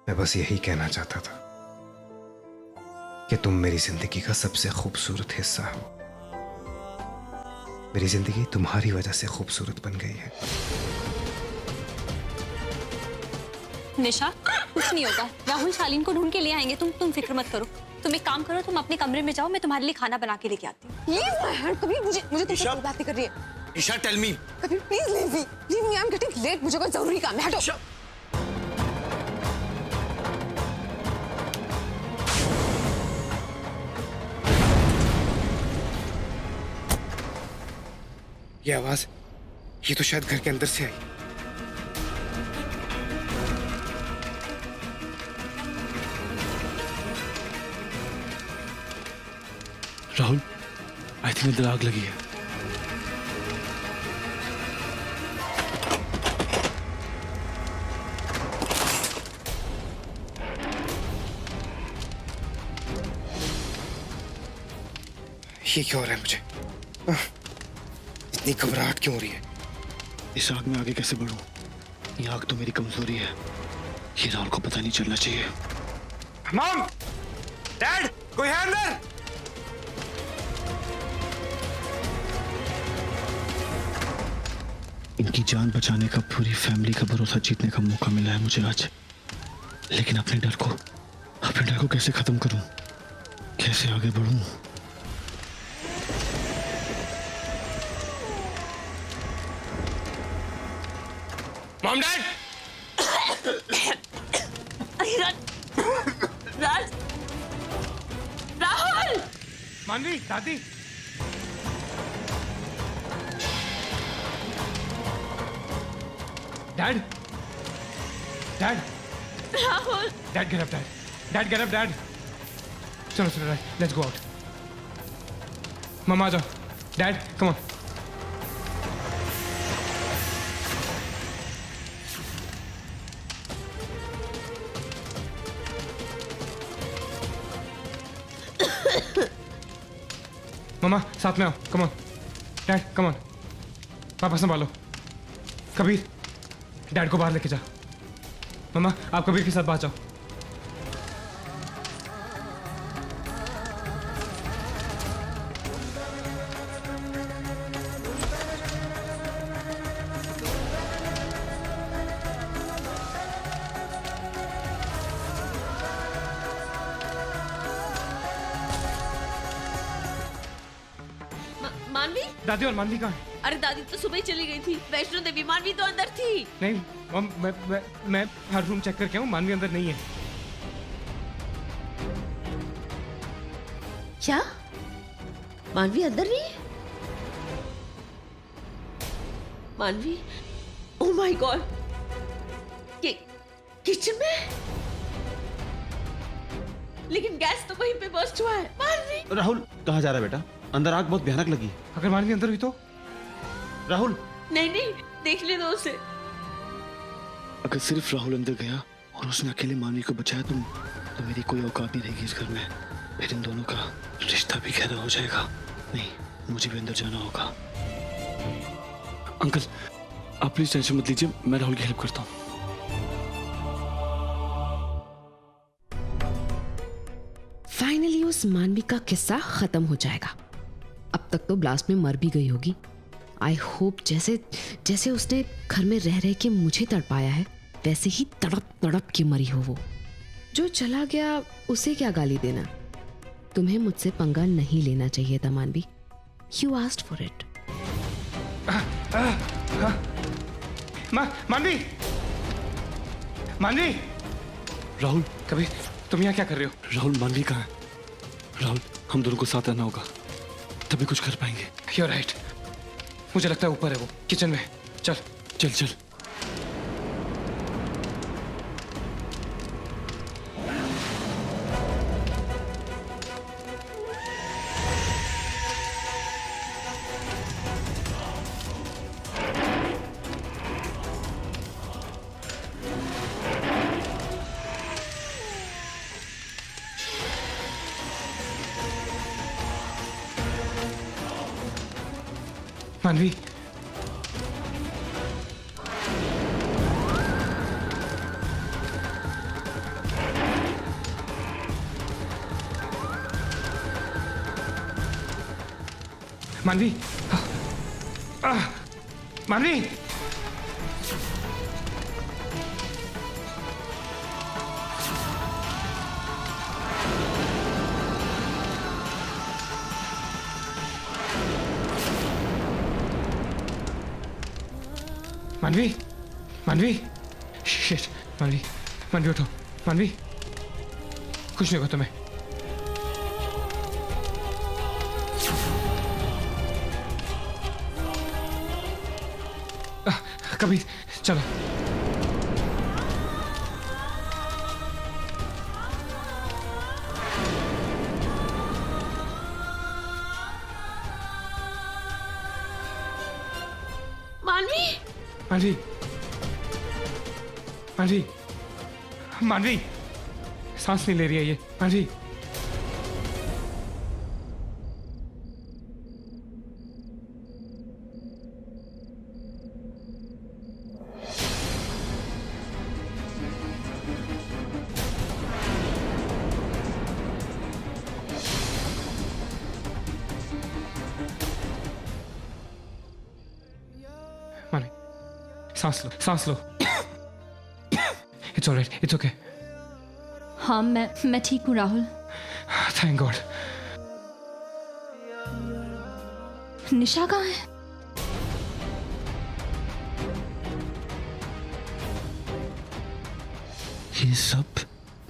मैं बस यही कहना चाहता था कि तुम मेरी जिंदगी का सबसे खूबसूरत हिस्सा हो। मेरी जिंदगी तुम्हारी वजह से खूबसूरत बन गई है। निशा, कुछ नहीं होगा। राहुल शालीन को ढूंढ के ले आएंगे। तुम फिक्र मत करो। तुम एक काम करो, तुम अपने कमरे में जाओ, मैं तुम्हारे लिए खाना बना के लेके आती हूँ। Leave my hand, कभी मुझे तुमसे कोई बात नहीं कर रही है। Isha, tell me. कभी please leave me, I am getting late, मुझे कोई जरूरी काम है, हटो। ये आवाज, ये तो शायद घर के अंदर से आई। राहुल, आई थिंक अंदर आग लगी है। ये क्यों हो रहा है मुझे? इतनी घबराहट क्यों हो रही है? इस आग में आगे कैसे बढ़ूं? ये आग तो मेरी कमजोरी है। ये राहुल को पता नहीं चलना चाहिए। मॉम, डैड, कोई है अंदर? इनकी जान बचाने का, पूरी फैमिली का भरोसा जीतने का मौका मिला है मुझे आज। लेकिन अपने डर को कैसे खत्म करूं? कैसे आगे बढ़ूं? Mom, dad! राहुल! मानवी, दादी! Dad! Dad! Rahul! Dad, get up, dad! Dad, get up, dad! चलो, let's go out. मम्मा आ जाओ। Dad, come on. मम्मा, साथ में आओ। Come on dad, come on. पापा संभालो। कबीर, डैड को बाहर लेके जा। मम्मा, आप कबीर के साथ बाहर जाओ। मानवी? दादी और मानवी कहाँ है? अरे दादी तो सुबह ही चली गई थी। वैष्णो देवी। मानवी तो अंदर थी। नहीं मम, मैं हर रूम चेक करके हूँ, मानवी अंदर नहीं है। क्या? मानवी अंदर नहीं है? मानवी? ओह माय गॉड! किचन में? लेकिन गैस तो वहीं पे बर्स्ट हुआ है। मानवी! राहुल, कहाँ जा रहा है बेटा? अंदर आग बहुत भयानक लगी। अगर मानवी अंदर हुई तो? राहुल! नहीं, देख ले दो उसे। अगर सिर्फ राहुल अंदर गया और उसने अकेले मानवी को बचाया तो मेरी कोई औकात नहीं रहेगी इस घर में। फिर इन दोनों का रिश्ता भी गहरा हो जाएगा। नहीं, मुझे भी अंदर जाना होगा। अंकल, आप प्लीज टेंशन मत लीजिए, मैं राहुल की हेल्प करता हूँ। फाइनली उस मानवी का किस्सा खत्म हो जाएगा। अब तक तो ब्लास्ट में मर भी गई होगी। आई होप जैसे उसने घर में रह के मुझे तड़पाया है, वैसे ही तड़प के मरी हो वो। जो चला गया उसे क्या गाली देना। तुम्हें मुझसे पंगा नहीं लेना चाहिए था मानवी। You asked for it. मानवी! राहुल! कबीर, तुम यहाँ क्या कर रहे हो? राहुल, मानवी कहाँ है? राहुल, हम दोनों को साथ रहना होगा, तभी कुछ कर पाएंगे। You're right. मुझे लगता है ऊपर है वो, किचन में। चल। मानवी, मानवी, मानवी, मानवी, मानवी, शिट, मानवी, मानवी उठो, मानवी, कुछ नहीं होगा तुम्हें। कबीर, चलो। मानवी, मानवी, मानवी, मानवी, सांस नहीं ले रही है ये, मानवी। मानवी, सांस लो, सांस लो। It's all right, it's okay. हाँ, मैं ठीक हूँ राहुल। Thank God. निशा कहाँ है? ये सब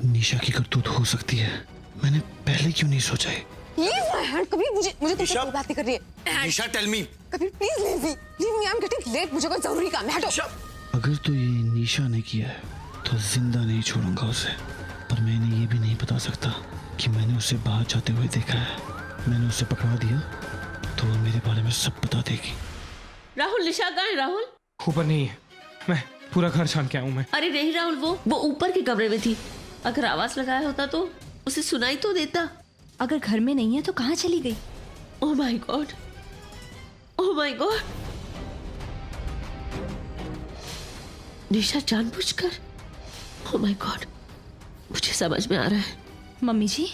निशा की करतूत हो सकती है। मैंने पहले क्यों नहीं सोचा है? Leave my hand, कबीर, मुझे तुमसे कोई बात नहीं कर रही है। Nisha, tell me. Kabir, please leave me, I'm getting late, मुझे कोई जरूरी काम है, हटो। अगर तो ये निशा ने किया है तो जिंदा नहीं छोड़ूंगा उसे, पर मैं इन्हें ये भी नहीं बता सकता कि मैंने उसे बाहर जाते हुए देखा है। मैंने उसे पकड़ा दिया तो वो मेरे बारे में सब बता देगी। राहुल, निशा कहाँ है? राहुल ऊपर नहीं है, मैं पूरा घर छान के आया हूं मैं। अरे नहीं राहुल, वो ऊपर के कमरे में थी। अगर आवाज लगाया होता तो उसे सुनाई तो देता। अगर घर में नहीं है तो कहाँ चली गई? Oh my god, oh my god. Nisha जानबूझकर? ओह माय गॉड, मुझे समझ में आ रहा है। मम्मी जी,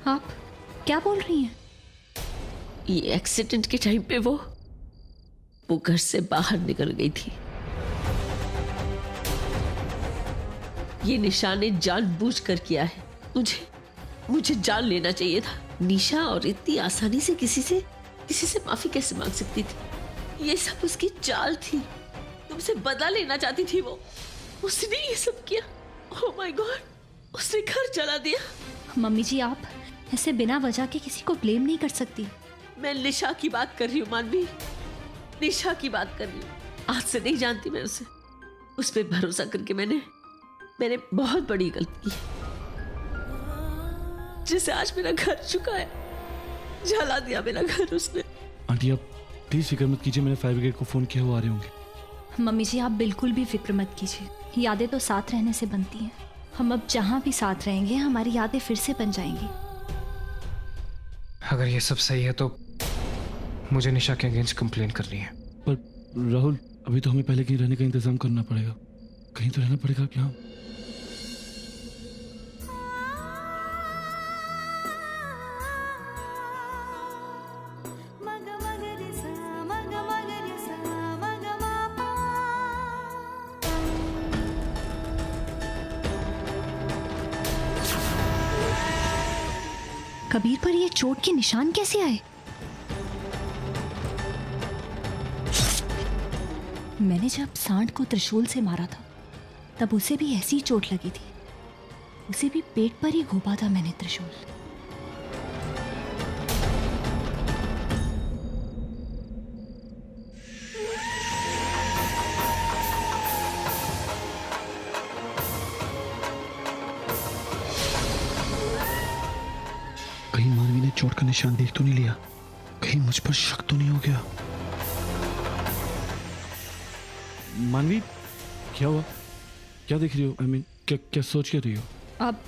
आप क्या बोल रही हैं? ये एक्सीडेंट के टाइम पे वो घर से बाहर निकल गई थी। ये निशा ने जानबूझकर किया है। मुझे जान लेना चाहिए था। निशा और इतनी आसानी से किसी से माफी कैसे मांग सकती थी? ये सब उसकी चाल थी। तुमसे बदला लेना चाहती थी वो। उसने ये सब किया। ओह माय गॉड, उसने घर जला दिया। मम्मी जी, आप ऐसे बिना वजह के किसी को ब्लेम नहीं कर सकती। मैं निशा की बात कर रही हूँ मानवी, निशा की बात कर रही हूँ। आज से नहीं जानती मैं उसे। उस पर भरोसा करके मैंने बहुत बड़ी गलती की, जिसे आज मेरा घर चुकाया, जला दिया मेरा घर उसने। आंटी, आप प्लीज फिक्र मत कीजिए। मैंने फायर ब्रिगेड को फोन किया, वो आ रहे होंगे। मम्मी जी, आप बिल्कुल भी फिक्र मत कीजिए। यादें तो साथ रहने से बनती हैं। हम अब जहाँ भी साथ रहेंगे हमारी यादें फिर से बन जाएंगी। अगर ये सब सही है तो मुझे निशा के अगेंस्ट कंप्लेन करनी है। पर राहुल, अभी तो हमें पहले कहीं रहने का इंतजाम करना पड़ेगा। कहीं तो रहना पड़ेगा क्या? कबीर पर ये चोट के निशान कैसे आए? मैंने जब सांड को त्रिशूल से मारा था तब उसे भी ऐसी चोट लगी थी। उसे भी पेट पर ही घोंपा था मैंने त्रिशूल। कहीं मानवी ने चोट का निशान देख तो नहीं लिया? कहीं मुझ पर शक तो नहीं हो गया? मानवी, क्या हुआ? क्या देख रही हो? I mean, क्या सोच कर रही हो? अब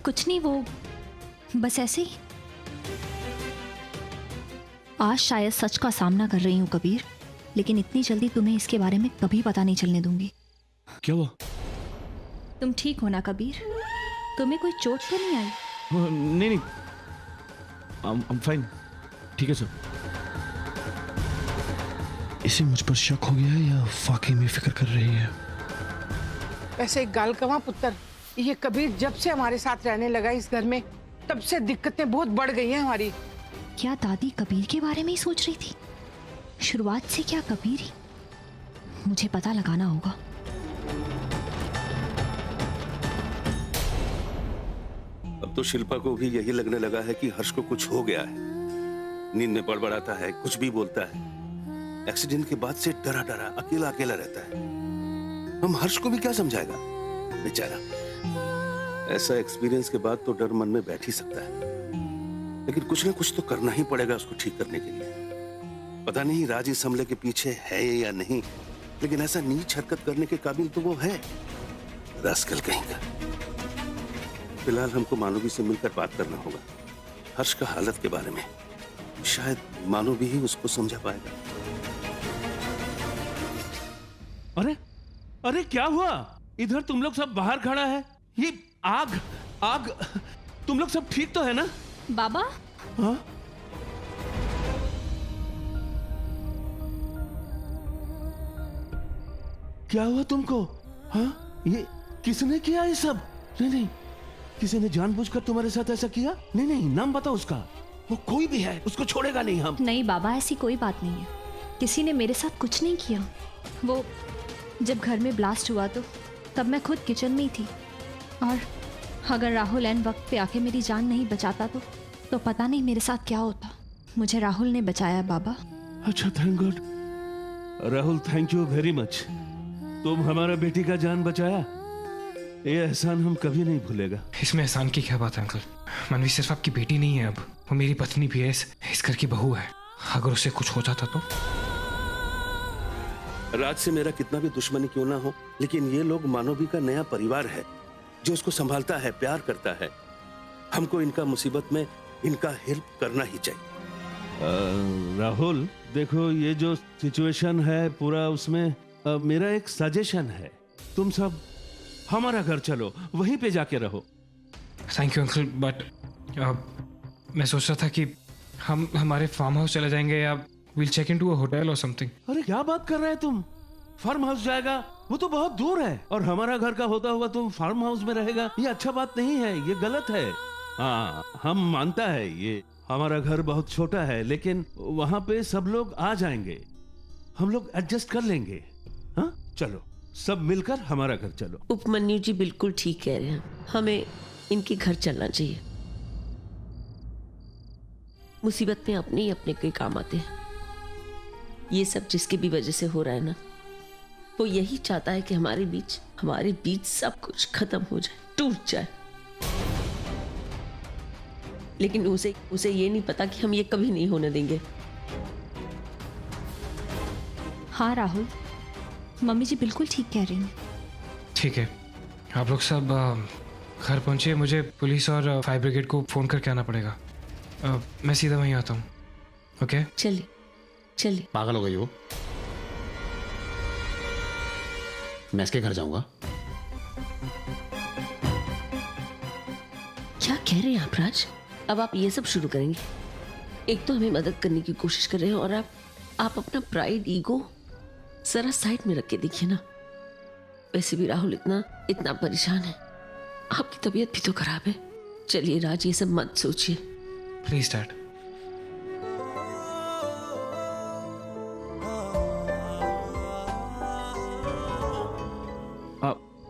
कुछ नहीं, वो बस ऐसे ही। आज शायद सच का सामना कर रही हूँ कबीर, लेकिन इतनी जल्दी तुम्हें इसके बारे में कभी पता नहीं चलने दूंगी। क्या हुआ? तुम ठीक हो ना कबीर? तुम्हें कोई चोट तो नहीं आई? नहीं, I'm fine. ठीक है सर। इसे मुझ पर शक हो गया है या वाकई में फिक्र कर रही है? वैसे एक गाल कमा पुत्र, ये कबीर जब से हमारे साथ रहने लगा इस घर में, तब से दिक्कतें बहुत बढ़ गई हैं हमारी। क्या दादी कबीर के बारे में ही सोच रही थी? शुरुआत से क्या कबीर ही? मुझे पता लगाना होगा। अब तो शिल्पा को भी यही लगने लगा है कि हर्ष को कुछ हो गया है। नींद में बड़बड़ाता है, कुछ भी बोलता है। एक्सीडेंट के बाद से डरा डरा अकेला अकेला रहता है। हम हर्ष को भी क्या समझाएगा बेचारा। ऐसा एक्सपीरियंस के बाद तो डर मन में बैठ ही सकता है, लेकिन कुछ ना कुछ तो करना ही पड़ेगा उसको ठीक करने के लिए। पता नहीं राज इस हमले के पीछे है या नहीं, लेकिन ऐसा नीच हरकत करने के काबिल तो वो है। रास्कल कहीं का। फिलहाल हमको मानवी से मिलकर बात करना होगा हर्ष का हालत के बारे में। शायद मानवी ही उसको समझा पाएगा। अरे अरे क्या हुआ? इधर तुम लोग सब बाहर खड़ा है। ये आग आग, तुम लोग सब ठीक तो है ना? बाबा, हाँ? क्या हुआ तुमको? हाँ? ये किसने किया ये सब? नहीं नहीं, किसी ने जानबूझकर तुम्हारे साथ ऐसा किया? नहीं नहीं, नाम बताओ उसका। वो कोई भी है, उसको छोड़ेगा नहीं हम। नहीं बाबा, ऐसी कोई बात नहीं है। किसी ने मेरे साथ कुछ नहीं किया। वो जब घर में ब्लास्ट हुआ तो तब मैं खुद किचन में ही थी, और अगर राहुल एन वक्त पे आके मेरी जान नहीं बचाता तो पता नहीं मेरे साथ क्या होता। मुझे राहुल ने बचाया बाबा। अच्छा, thank God. Rahul, thank you very much. तुम हमारा बेटी का जान बचाया, ये एहसान हम कभी नहीं भूलेगा। इसमें एहसान की क्या बात है अंकल? मानवी सिर्फ आपकी बेटी नहीं है, अब वो मेरी पत्नी भी है, इस घर की बहू है। अगर उसे कुछ हो जाता तो? राज से मेरा कितना भी दुश्मनी क्यों ना हो, लेकिन ये लोग मानवी का नया परिवार है जो उसको संभालता है, प्यार करता है। हमको इनका मुसीबत में इनका हेल्प करना ही चाहिए। राहुल देखो, ये जो सिचुएशन है पूरा, उसमें मेरा एक सजेशन है। तुम सब हमारा घर चलो, वहीं पे जाके रहो। थैंक यू अंकल, बट मैं सोच रहा था कि हम हमारे फार्म हाउस चले जाएंगे या we'll check into a hotel or something. अरे क्या बात कर रहे हैं तुम? फार्म हाउस जाएगा? वो तो बहुत दूर है, और हमारा घर का होता हुआ तुम फार्म हाउस में रहेगा? ये अच्छा बात नहीं है, ये गलत है। हाँ, हम मानता है ये हमारा घर बहुत छोटा है, लेकिन वहाँ पे सब लोग आ जाएंगे, हम लोग एडजस्ट कर लेंगे। हाँ, चलो सब मिलकर हमारा घर चलो। उपमन्यु जी बिल्कुल ठीक कह रहे हैं, हमें इनके घर चलना चाहिए। मुसीबत में अपने ही अपने के काम आते हैं। ये सब जिसकी भी वजह से हो रहा है ना, वो यही चाहता है कि हमारे बीच सब कुछ खत्म हो जाए, टूट जाए। लेकिन उसे ये नहीं पता कि हम ये कभी नहीं होने देंगे। हाँ राहुल, मम्मी जी बिल्कुल ठीक कह रही हैं। ठीक है, आप लोग सब घर पहुंचे। मुझे पुलिस और फायर ब्रिगेड को फोन करके आना पड़ेगा। मैं सीधा वहीं आता हूँ। ओके, चलिए चलिए। पागल हो गई वो? मैं इसके घर जाऊंगा? क्या कह रहे हैं आप राज? अब आप ये सब शुरू करेंगे? एक तो हमें मदद करने की कोशिश कर रहे हैं, और आप अपना प्राइड, ईगो जरा साइड में रख के देखिए ना। वैसे भी राहुल इतना परेशान है, आपकी तबीयत भी तो खराब है। चलिए राज, ये सब मत सोचिए प्लीज डैड।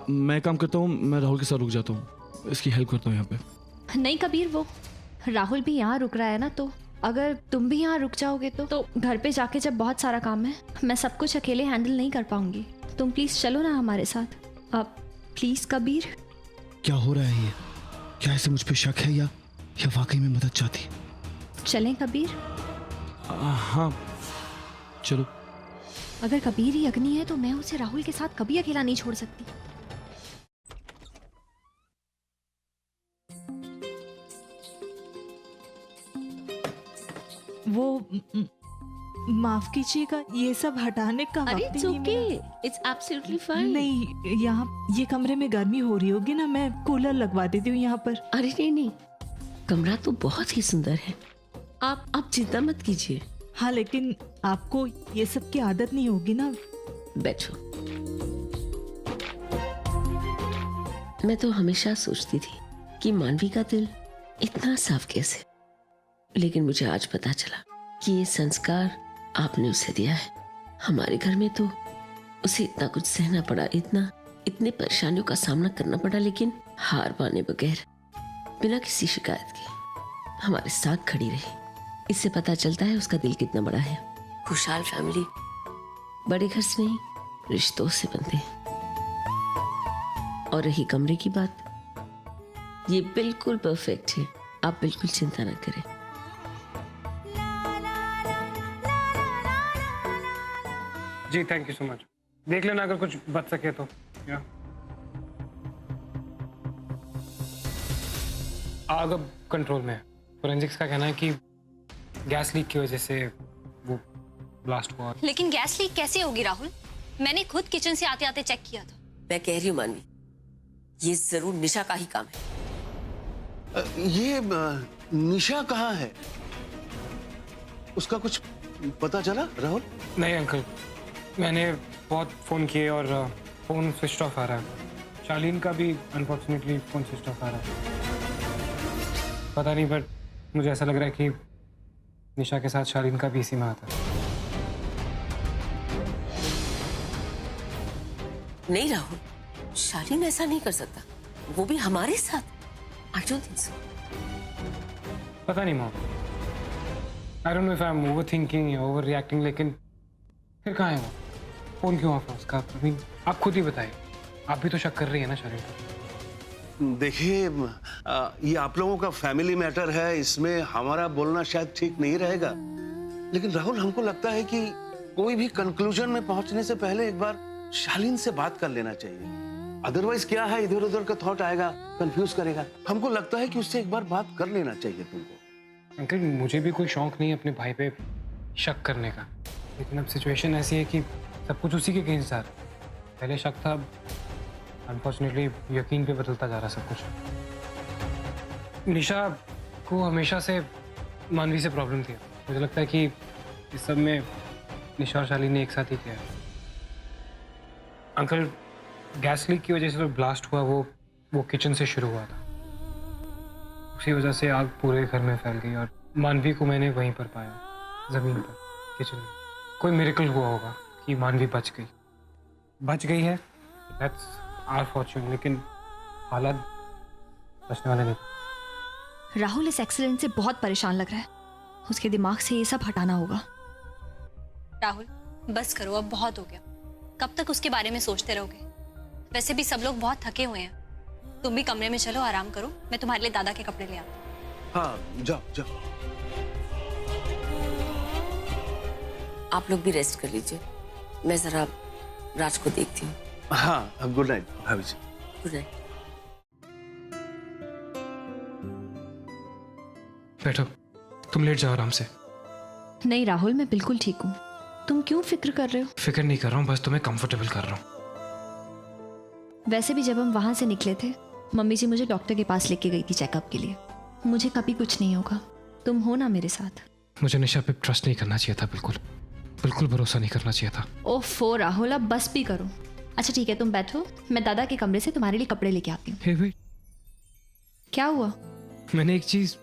मैं काम करता हूँ, मैं राहुल के साथ रुक जाता हूँ, इसकी हेल्प करता हूँ यहाँ पे। नहीं कबीर, वो राहुल भी यहाँ रुक रहा है ना, तो अगर तुम भी यहाँ रुक जाओगे तो घर पे जाके जब बहुत सारा काम है, मैं सब कुछ अकेले हैंडल नहीं कर पाऊंगी। तुम प्लीज चलो ना हमारे साथ। अब प्लीज कबीर। क्या हो रहा है ये? क्या ऐसे मुझ पे शक है या वाकई में मदद चाहती? चलें कबीर? हाँ चलो। अगर कबीर ही अग्नि है तो मैं उसे राहुल के साथ कभी अकेला नहीं छोड़ सकती। वो माफ कीजिएगा, ये सब हटाने का अरे वक्त इट्स ही नहीं ओके, मिला। It's absolutely fine. नहीं, यहाँ ये कमरे में गर्मी हो रही होगी ना, मैं कूलर लगवा देती हूँ यहाँ पर। अरे नहीं, कमरा तो बहुत ही सुंदर है, आप चिंता मत कीजिए। हाँ लेकिन आपको ये सब की आदत नहीं होगी ना। बैठो। मैं तो हमेशा सोचती थी कि मानवी का दिल इतना साफ कैसे, लेकिन मुझे आज पता चला कि ये संस्कार आपने उसे दिया है। हमारे घर में तो उसे इतना कुछ सहना पड़ा, इतने परेशानियों का सामना करना पड़ा, लेकिन हार माने बगैर बिना किसी शिकायत के हमारे साथ खड़ी रही। इससे पता चलता है उसका दिल कितना बड़ा है। खुशहाल फैमिली बड़े घर से नहीं, रिश्तों से बनते हैं। और रही कमरे की बात, ये बिल्कुल परफेक्ट है, आप बिल्कुल चिंता न करें। जी थैंक यू सो मच। देख लेना अगर कुछ बच सके तो। या आग अब कंट्रोल में है। फोरेंसिक्स का कहना है कि गैस लीक की वजह से वो ब्लास्ट हुआ। लेकिन गैस लीक कैसे होगी राहुल? मैंने खुद किचन से आते आते चेक किया था। मैं कह रही हूँ मानवी, ये जरूर निशा का ही काम है। ये निशा कहाँ है? उसका कुछ पता चला राहुल? नहीं अंकल, मैंने बहुत फ़ोन किए और फ़ोन स्विच ऑफ आ रहा है। शालीन का भी अनफॉर्चुनेटली फ़ोन स्विच ऑफ आ रहा है। पता नहीं, बट मुझे ऐसा लग रहा है कि निशा के साथ शालीन का भी इसी में आता है। नहीं राहुल, शालीन ऐसा नहीं कर सकता, वो भी हमारे साथ। I don't think so. पता नहीं mom, I don't know if I'm overthinking या overreacting, लेकिन फिर कहाँ है वो? फोन क्यों ऑफ है उसका? आप खुद ही बताइए, आप भी तो शक कर रही है ना शालीन पर। देखिए, ये आप लोगों का फैमिली मैटर है, इसमें हमारा बोलना शायद ठीक नहीं रहेगा, लेकिन राहुल हमको लगता है कि कोई भी कंक्लूजन में पहुंचने से पहले एक बार शालीन से बात कर लेना चाहिए। अदरवाइज क्या है, इधर उधर का थॉट आएगा, कंफ्यूज करेगा। हमको लगता है कि उससे एक बार बात कर लेना चाहिए तुमको। अंकल मुझे भी कोई शौक नहीं है अपने भाई पे शक करने का, लेकिन अब सिचुएशन ऐसी है कि सब कुछ उसी के अगेंस्ट जा रहा है। पहले शक था, अनफॉर्चुनेटली यकीन पे बदलता जा रहा सब कुछ। निशा को हमेशा से मानवी से प्रॉब्लम थी। मुझे लगता है कि इस सब में निशा और शालीन ने एक साथ ही किया है। अंकल गैस लीक की वजह से जो ब्लास्ट हुआ वो किचन से शुरू हुआ था। उसी वजह से आग पूरे घर में फैल गई और मानवी को मैंने वहीं पर पाया, जमीन पर, किचन में। कोई मिरेकल हुआ होगा कि मानवी बच गई है। दैट्स आवर फॉर्च्यून, लेकिन हालात बचने वाले नहीं। राहुल इस एक्सीडेंट से बहुत परेशान लग रहा है, उसके दिमाग से ये सब हटाना होगा। राहुल बस करो, अब बहुत हो गया। कब तक उसके बारे में सोचते रहोगे? वैसे भी सब लोग बहुत थके हुए हैं। तुम भी कमरे में चलो, आराम करो। मैं तुम्हारे लिए दादा के कपड़े ले आती हूँ। हाँ जाओ। आप लोग भी रेस्ट कर लीजिए, मैं जरा राज को देखती हूँ। हाँ गुड नाइट भाभी जी। Good night. बैठो, तुम लेट जाओ आराम से। नहीं राहुल, मैं बिल्कुल ठीक हूँ। तुम क्यों फिक्र कर रहे हो? फिक्र नहीं कर रहा हूँ, बस तुम्हें कंफर्टेबल कर रहा हूँ। वैसे भी जब हम वहां से निकले थे, मम्मी जी मुझे डॉक्टर के पास लेके गई थी चेकअप के लिए। मुझे कभी कुछ नहीं होगा, तुम हो ना मेरे साथ। मुझे निशा पे ट्रस्ट नहीं करना चाहिए था, बिल्कुल भरोसा नहीं करना चाहिए था। ओफो राहुल, अब बस भी करो। अच्छा ठीक है, तुम बैठो, मैं दादा के कमरे से तुम्हारे लिए कपड़े लेके आती हूँ। हे वेट, क्या हुआ? मैंने एक चीज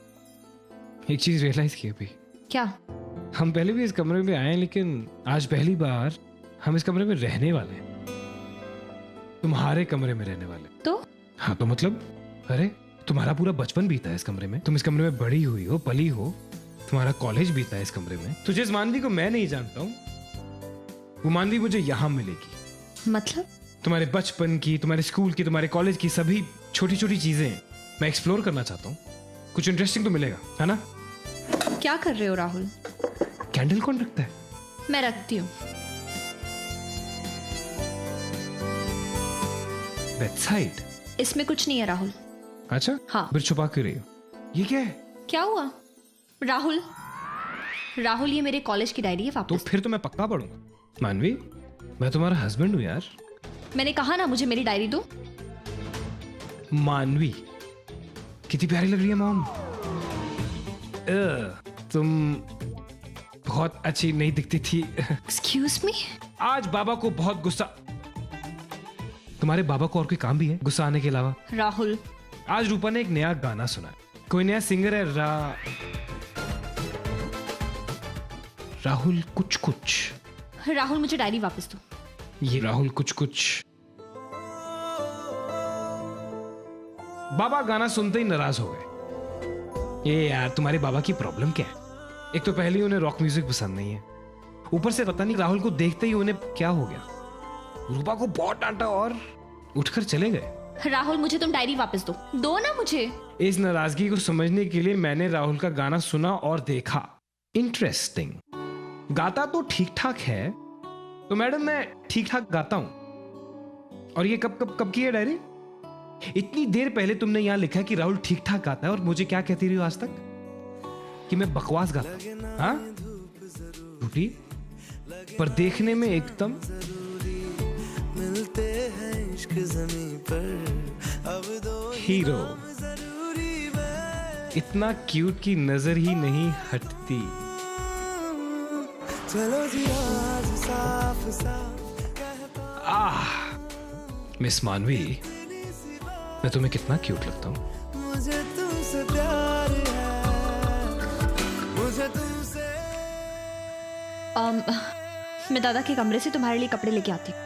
रियलाइज की अभी। क्या? हम पहले भी इस कमरे में आए हैं, लेकिन आज पहली बार हम इस कमरे में रहने वाले हैं। तुम्हारे कमरे में रहने वाले। तो? हाँ तो मतलब, अरे तुम्हारा पूरा बचपन बीता है इस कमरे में, तुम इस कमरे में बड़ी हुई हो, पली हो, तुम्हारा कॉलेज बीता है इस कमरे में। तो जिस मानवी को मैं नहीं जानता हूँ, वो मानवी मुझे यहाँ मिलेगी। मतलब? तुम्हारे बचपन की, तुम्हारे स्कूल की, तुम्हारे कॉलेज की सभी छोटी छोटी चीजें मैं एक्सप्लोर करना चाहता हूँ। कुछ इंटरेस्टिंग तो मिलेगा, है ना? क्या कर रहे हो राहुल? कैंडल कौन रखता है? मैं रखती हूँ। बेडसाइड? इसमें कुछ नहीं है राहुल। अच्छा हाँ। फिर छुपा क्यों रही हो? ये क्या है? क्या हुआ राहुल? ये मेरे कॉलेज की डायरी है, वापस। तो फिर तो मैं पक्का पढ़ूंगा। मानवी, मैं तुम्हारा हस्बैंड हूँ यार। मैंने कहा ना, मुझे मेरी डायरी दो। मानवी कितनी प्यारी लग रही है मॉम। तुम बहुत अच्छी नहीं दिखती थी। Excuse me. आज बाबा को बहुत गुस्सा। तुम्हारे बाबा को और कोई काम भी है गुस्सा आने के अलावा? राहुल, आज रूपा ने एक नया गाना सुना है। कोई नया सिंगर है राहुल कुछ कुछ। राहुल मुझे डायरी वापस दो। ये राहुल कुछ कुछ। बाबा गाना सुनते ही नाराज हो गए। ये यार तुम्हारे बाबा की प्रॉब्लम क्या है? एक तो पहले ही उन्हें रॉक म्यूजिक पसंद नहीं है, ऊपर से पता नहीं राहुल को देखते ही उन्हें क्या हो गया। रूपा को बहुत डांटा और उठकर चले गए। राहुल मुझे तुम डायरी वापस दो ना मुझे। इस नाराजगी को समझने के लिए मैंने राहुल का गाना सुना और देखा। इंटरेस्टिंग। गाता तो ठीक ठाक है। तो मैडम मैं ठीक ठाक गाता हूं। और ये कब की है डायरी? इतनी देर पहले तुमने यहां लिखा कि राहुल ठीक ठाक गाता है और मुझे क्या कहती रही हो आज तक कि मैं बकवास गाता हूं। हाँ झूठी पर देखने में एकदम मिलते हैं इश्क ज़मीं पर अब दो हीरो। इतना क्यूट की नजर ही नहीं हटती। चलो जी आज साफ साफ। मिस मानवी, मैं तुम्हें कितना क्यूट लगता हूँ। मुझे तुमसे प्यार है, मुझे तुमसे। मैं दादा के कमरे से तुम्हारे लिए कपड़े लेके आती हूँ।